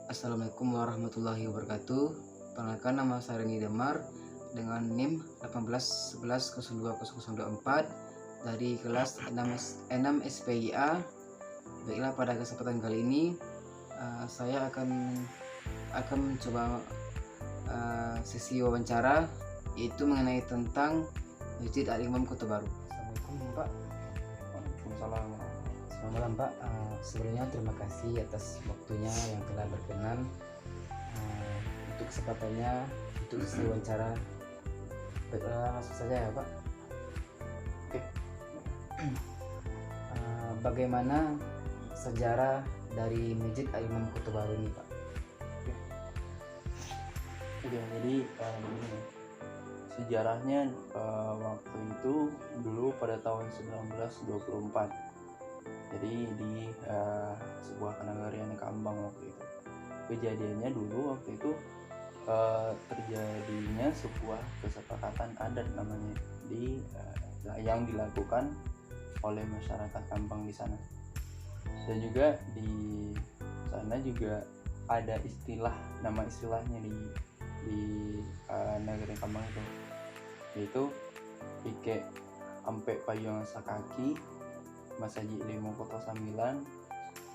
Assalamualaikum warahmatullahi wabarakatuh. Perkenalkan, nama saya Reni Demar dengan NIM 1811020024 dari kelas 6 SPIA. Baiklah, pada kesempatan kali ini saya akan mencoba sesi wawancara, yaitu mengenai tentang Masjid Al-Imam Kota Baru. Assalamualaikum Pak. Waalaikumsalam. Selamat malam Pak. Sebelumnya terima kasih atas waktunya yang telah berkenan untuk kesempatannya untuk sesi wawancara. Baiklah, langsung saja ya Pak. Oke. Bagaimana sejarah dari Masjid Al-Imam Kota Baru ini Pak? Oke, jadi begini. Sejarahnya waktu itu dulu pada tahun 1924. Jadi di sebuah kenagarian Kambang waktu itu. Kejadiannya dulu waktu itu terjadinya sebuah kesepakatan adat namanya yang dilakukan oleh masyarakat Kambang di sana. Dan juga di sana juga ada nama istilahnya di negeri Kambang itu, yaitu Ike ampe payung sakaki masaji 5 kota 9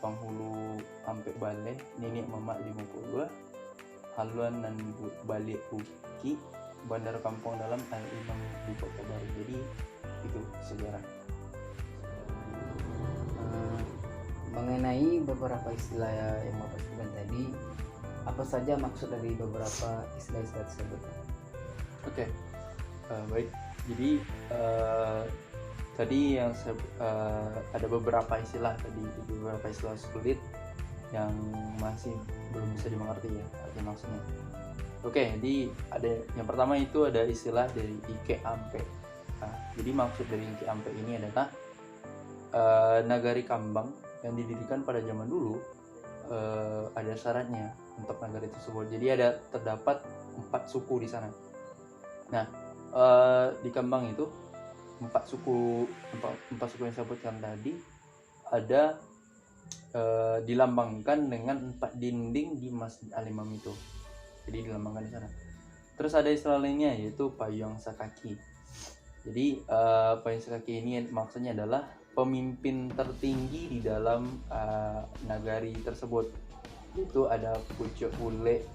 penghulu ampe bale nenek mama 50 haluan dan balik buki bandar kampung dalam Al-Imam di Kota Baru. Jadi itu sejarah. Mengenai beberapa istilah yang Bapak sebutkan tadi, apa saja maksud dari beberapa istilah-istilah tersebut? Oke. Baik. Jadi tadi yang ada beberapa istilah sulit yang masih belum bisa dimengerti ya arti maksudnya. Oke, jadi ada yang pertama itu ada istilah dari Ike Ampe. Jadi maksud dari Ike Ampe ini adalah nagari Kambang yang didirikan pada zaman dulu. Ada syaratnya untuk nagari tersebut. Jadi terdapat 4 suku di sana. Nah, di Kambang itu empat suku yang saya sebutkan tadi ada dilambangkan dengan 4 dinding di Masjid Al-Imam itu. Jadi dilambangkan di sana. Terus ada istilah lainnya yaitu payung sakaki. Jadi payung sakaki ini maksudnya adalah pemimpin tertinggi di dalam nagari tersebut. Itu ada pucuk ule.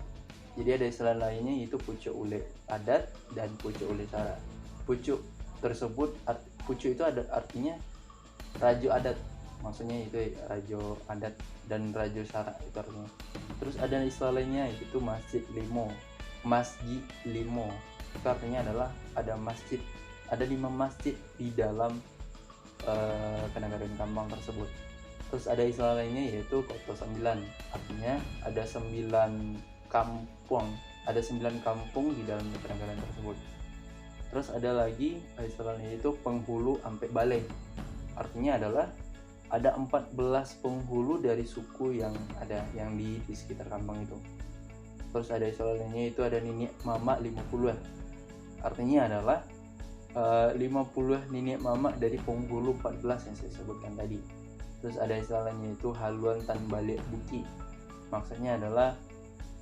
Jadi ada istilah lainnya yaitu pucuk ule adat dan pucuk ule sara. Pucuk tersebut, pucuk itu ada artinya rajo adat, maksudnya itu rajo adat, dan rajo sara itu artinya. Terus ada istilah lainnya yaitu masjid limo. Itu artinya adalah ada 5 masjid di dalam kenagarian Kambang tersebut. Terus ada istilah lainnya yaitu Kota 9, artinya ada 9 kampung di dalam kenagarian tersebut. Terus ada lagi istilahnya itu penghulu ampe bale, artinya adalah ada 14 penghulu dari suku yang di sekitar Kambang itu. Terus ada istilah lainnya itu ada nenek mama 50, artinya adalah 50 nenek mama dari penghulu 14 yang saya sebutkan tadi. Terus ada istilah lainnya itu haluan tan balik buki, maksudnya adalah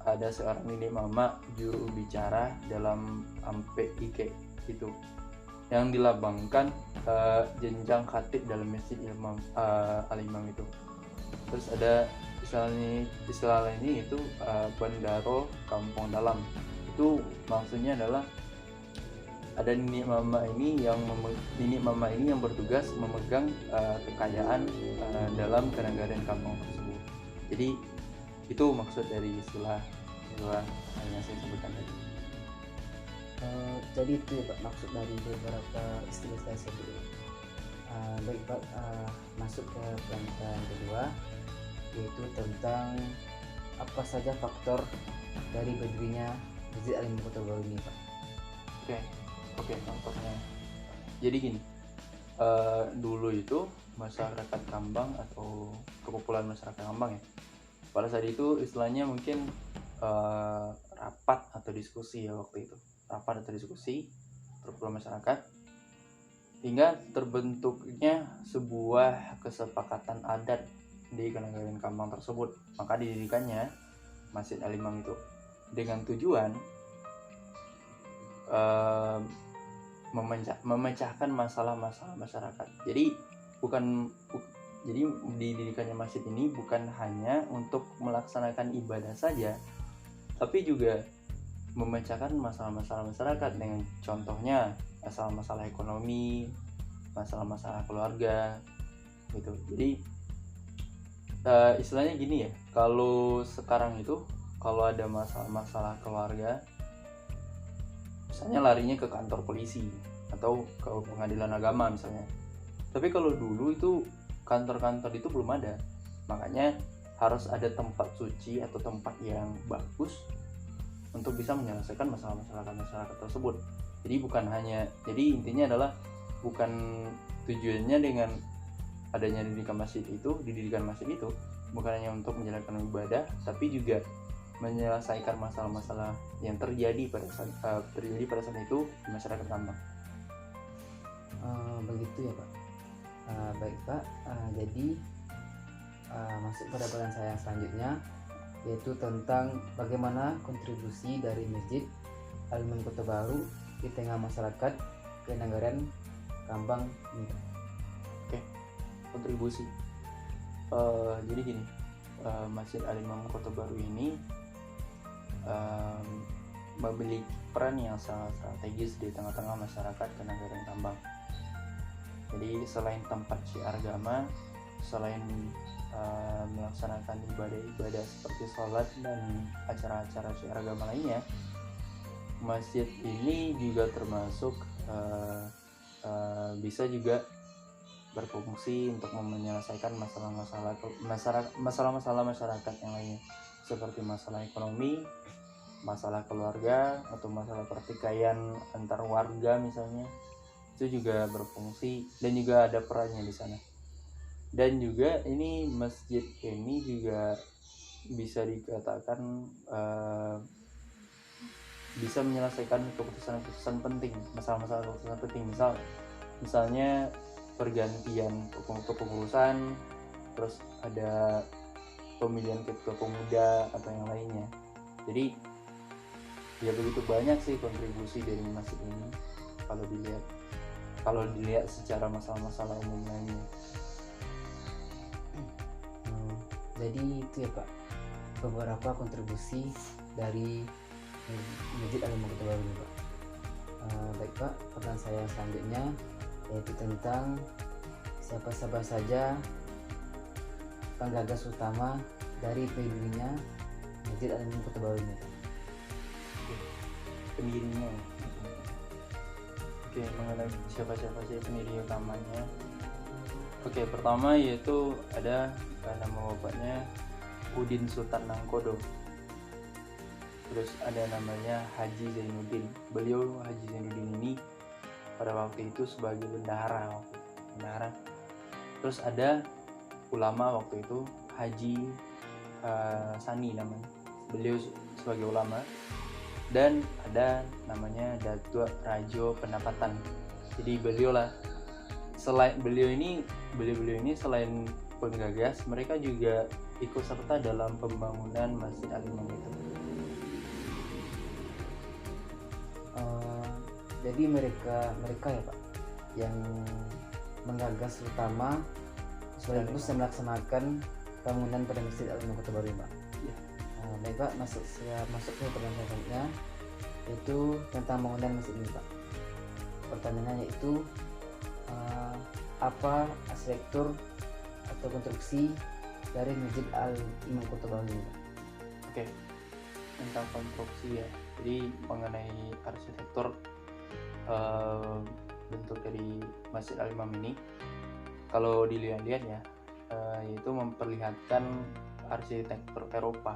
ada seorang nenek mama juru bicara dalam ampe ike itu yang dilambangkan jenjang khatib dalam Masjid Al-Imam itu. Terus ada istilah lainnya itu Bandaro Kampung Dalam. Itu maksudnya adalah ada nenek mama ini yang bertugas memegang kekayaan dalam kenagarian kampung tersebut. Jadi itu maksud dari istilah yang saya sebutkan tadi. Jadi itu ya Pak, maksud dari beberapa istilah tersebut. Baik Pak, masuk ke pertanyaan kedua, yaitu tentang apa saja faktor dari berdirinya Masjid Al-Imam Kota Baru ini Pak. Oke, faktornya. Jadi gini, dulu itu masyarakat Kambang atau kekumpulan masyarakat Kambang ya, pada saat itu istilahnya mungkin rapat atau diskusi ya waktu itu. Perkumpulan masyarakat hingga terbentuknya sebuah kesepakatan adat di Kenagarian Kambang tersebut. Maka didirikannya Masjid Al-Imam itu dengan tujuan memecahkan masalah-masalah masyarakat. Jadi jadi didirikannya masjid ini bukan hanya untuk melaksanakan ibadah saja, tapi juga memecahkan masalah-masalah masyarakat dengan contohnya masalah-masalah ekonomi, masalah-masalah keluarga gitu. Jadi istilahnya gini ya, kalau sekarang itu kalau ada masalah-masalah keluarga misalnya larinya ke kantor polisi atau ke pengadilan agama misalnya. Tapi kalau dulu itu kantor-kantor itu belum ada, makanya harus ada tempat suci atau tempat yang bagus untuk bisa menyelesaikan masalah-masalah masyarakat tersebut. Jadi intinya adalah bukan tujuannya dengan adanya didirikan masjid itu bukan hanya untuk menjalankan ibadah, tapi juga menyelesaikan masalah-masalah yang terjadi pada saat itu di masyarakat Tambang. Begitu ya Pak. Baik Pak, jadi masuk pada bagian saya yang selanjutnya, yaitu tentang bagaimana kontribusi dari Masjid Al-Imam Kota Baru di tengah masyarakat Kenanggaran Kambang ini. Oke, kontribusi. Jadi gini, Masjid Al-Imam Kota Baru ini memiliki peran yang sangat strategis di tengah-tengah masyarakat Kenanggaran Kambang. Jadi selain tempat syiar agama, selain melaksanakan ibadah-ibadah seperti sholat dan acara-acara syiar agama lainnya, masjid ini juga termasuk bisa juga berfungsi untuk menyelesaikan masalah-masalah masyarakat yang lainnya, seperti masalah ekonomi, masalah keluarga, atau masalah pertikaian antar warga misalnya. Itu juga berfungsi dan juga ada perannya di sana. Dan juga ini masjid ini juga bisa dikatakan bisa menyelesaikan keputusan-keputusan penting, masalah-masalah keputusan penting, misalnya pergantian kepengurusan, terus ada pemilihan ketua pemuda atau yang lainnya. Jadi ya begitu banyak sih kontribusi dari masjid ini kalau dilihat secara masalah-masalah umum lainnya. Jadi itu ya Pak, beberapa kontribusi dari Masjid Al-Imam Kota Baru ini Pak. Baik Pak, pertanyaan saya yang selanjutnya yaitu tentang siapa saja penggagas utama dari pendirinya Masjid Al-Imam Kota Baru ini Pak. Pendirinya. Oke, mengenai siapa-siapa sih pendiri utamanya. Oke, pertama yaitu ada nama bapaknya Udin Sultan Nangkodo. Terus ada namanya Haji Zainuddin. Beliau Haji Zainuddin ini pada waktu itu sebagai bendahara. Terus ada ulama waktu itu Haji Sani namanya. Beliau sebagai ulama. Dan ada namanya Datuk Rajo Pendapatan. Jadi beliau ini selain penggagas, mereka juga ikut serta dalam pembangunan Masjid Al-Imam itu. Jadi mereka ya Pak yang menggagas utama sekaligus melaksanakan bangunan pada Masjid Al-Imam Kota Baru Pak. Ya. Baik Pak, masuk ke pertanyaan selanjutnya, yaitu tentang bangunan masjid ini Pak. Pertanyaannya yaitu apa arsitektur atau konstruksi dari Masjid Al-Imam Kota Baru ini Pak? Oke, tentang konstruksi ya. Jadi mengenai arsitektur bentuk dari Masjid Al-Imam ini, kalau dilihat-lihat ya, yaitu memperlihatkan arsitektur Eropa,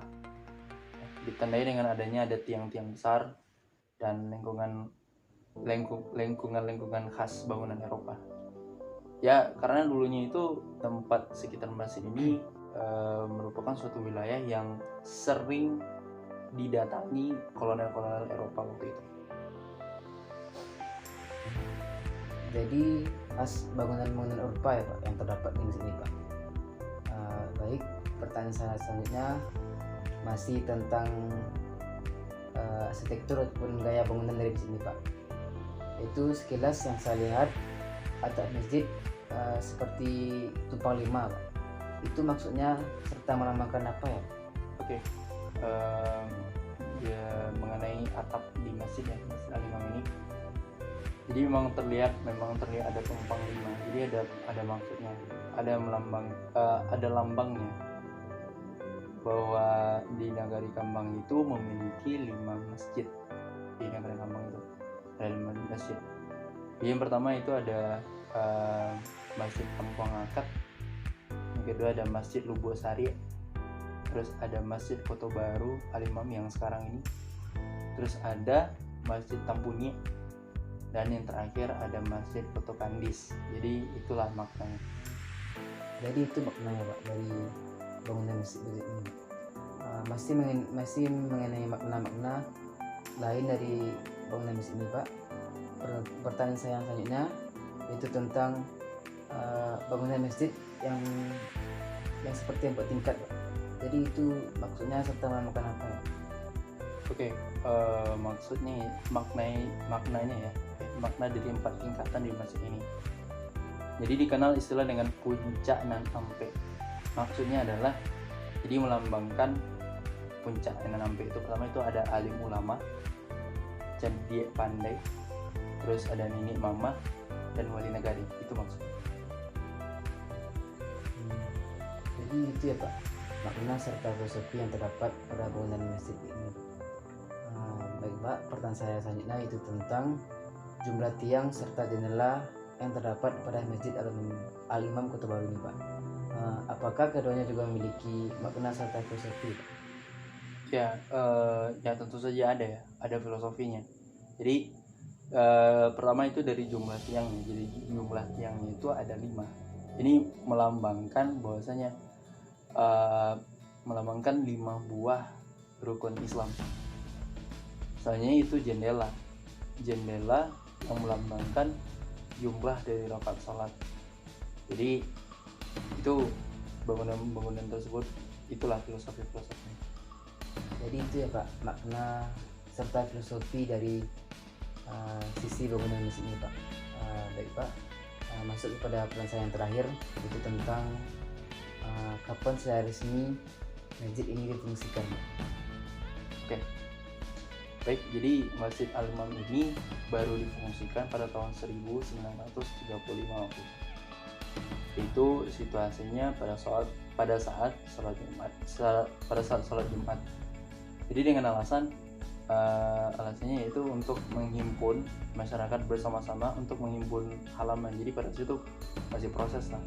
ditandai dengan adanya ada tiang-tiang besar dan lengkungan khas bangunan Eropa. Ya, karena dulunya itu tempat sekitar masjid ini merupakan suatu wilayah yang sering didatangi kolonel-kolonel Eropa waktu itu. Jadi khas bangunan-bangunan Eropa ya Pak yang terdapat di sini Pak. Baik, pertanyaan saya selanjutnya masih tentang arsitektur ataupun gaya bangunan dari masjid ini Pak. Itu sekilas yang saya lihat atap masjid seperti tumpang lima Pak. Itu maksudnya serta melambangkan apa ya? Oke, ya mengenai atap di masjid ya, Masjid Al-Imam ini. Jadi memang terlihat ada tumpang lima. Jadi ada maksudnya, ada lambangnya bahwa di Nagari Kambang itu memiliki 5 masjid. Di Nagari Kambang itu ada 5 masjid. Jadi yang pertama itu ada Masjid Kampung Akad. Yang kedua ada Masjid Lubuk Sari. Terus ada Masjid Kota Baru Al-Imam yang sekarang ini. Terus ada Masjid Tampunya. Dan yang terakhir ada Masjid Kota Kandis. Jadi itulah maknanya. Jadi itu maknanya Pak dari bangunan masjid ini. Masih mengenai makna-makna lain dari bangunan masjid ini Pak. Pertanyaan saya yang selanjutnya itu tentang bangunan masjid yang seperti yang bertingkat Pak. Jadi itu maksudnya serta melambangkan apa ya? Oke, maksudnya maknanya ya, makna dari 4 tingkatan di masjid ini. Jadi dikenal istilah dengan puncak nan ampe. Maksudnya adalah jadi melambangkan puncak nan ampe itu. Pertama itu ada alim ulama, cerdik pandai, terus ada nenek mama dan wali negari. Itu maksudnya. Jadi itu ya Pak, makna serta filosofi yang terdapat pada bangunan masjid ini. Baik Pak, pertanyaan saya selanjutnya itu tentang jumlah tiang serta jendela yang terdapat pada Masjid Al-Imam Kota Baru ini Pak. Apakah keduanya juga memiliki makna serta filosofi Pak? Ya, ya tentu saja ada filosofinya. Jadi pertama itu dari jumlah tiangnya. Jadi jumlah tiangnya itu ada 5. Ini melambangkan bahwasanya melambangkan 5 buah rukun Islam. Misalnya itu jendela yang melambangkan jumlah dari rakaat salat. Jadi itu bangunan tersebut, itulah filosofinya. Jadi itu ya Pak, makna serta filosofi dari sisi bangunan masjid ini Pak. Baik Pak, masuk kepada pertanyaan saya yang terakhir, itu tentang kapan secara resmi masjid ini difungsikan Pak? Oke. Baik, jadi Masjid Al-Imam ini baru difungsikan pada tahun 1935 waktu itu. Itu situasinya pada saat sholat Jumat. Jadi dengan alasannya yaitu untuk menghimpun masyarakat bersama-sama untuk menghimpun halaman. Jadi pada situ masih proses lah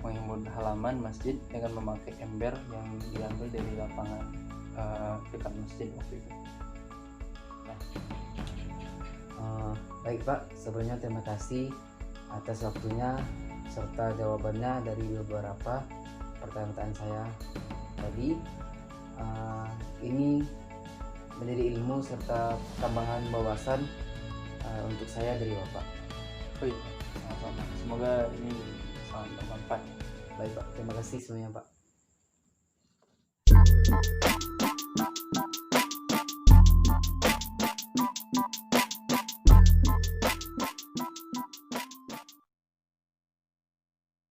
menghimpun halaman masjid dengan memakai ember yang diambil dari lapangan dekat masjid waktu itu. Baik Pak, sebelumnya terima kasih atas waktunya serta jawabannya dari beberapa pertanyaan saya tadi. Ini menjadi ilmu serta tambahan wawasan untuk saya dari Bapak. Oh iya, sama-sama. Semoga ini sangat bermanfaat. Baik Pak, terima kasih semuanya Pak.